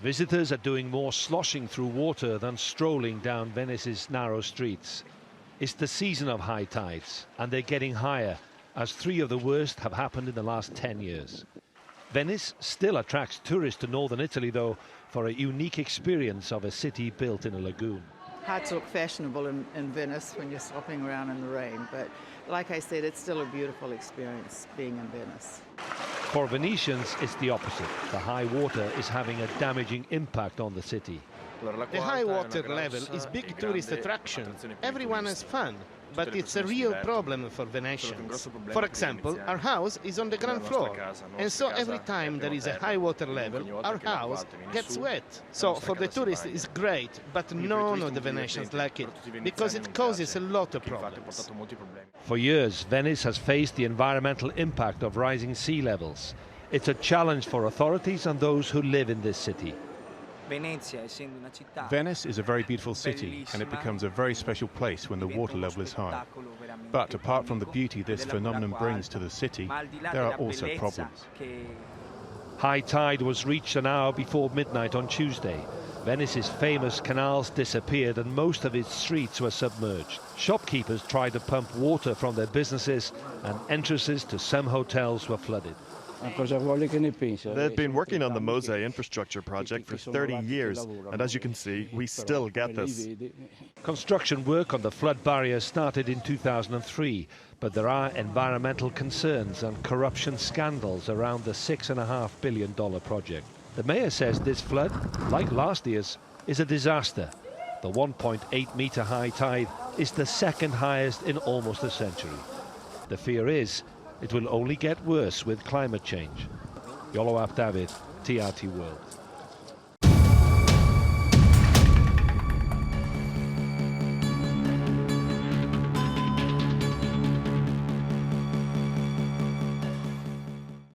Visitors are doing more sloshing through water than strolling down Venice's narrow streets. It's the season of high tides, and they're getting higher, as 3 of the worst have happened in the last 10 years. Venice still attracts tourists to northern Italy, though, for a unique experience of a city built in a lagoon. Hard to look fashionable in Venice when you're slopping around in the rain, but like I said, it's still a beautiful experience being in Venice. For Venetians, it's the opposite. The high water is having a damaging impact on the city. The high water level is big tourist attraction. Everyone has fun, but it's a real problem for Venetians. For example, our house is on the ground floor, and so every time there is a high water level, our house gets wet. So for the tourists it's great, but none of the Venetians like it, because it causes a lot of problems. For years, Venice has faced the environmental impact of rising sea levels. It's a challenge for authorities and those who live in this city. Venice is a very beautiful city, and it becomes a very special place when the water level is high. But apart from the beauty this phenomenon brings to the city, there are also problems. High tide was reached an hour before midnight on Tuesday. Venice's famous canals disappeared and most of its streets were submerged. Shopkeepers tried to pump water from their businesses, and entrances to some hotels were flooded. They've been working on the Mose infrastructure project for 30 years, and as you can see, we still get this. Construction work on the flood barrier started in 2003, but there are environmental concerns and corruption scandals around the $6.5 billion project. The mayor says this flood, like last year's, is a disaster. The 1.8-metre high tide is the second highest in almost a century. The fear is it will only get worse with climate change. Iolo Dafydd, TRT World.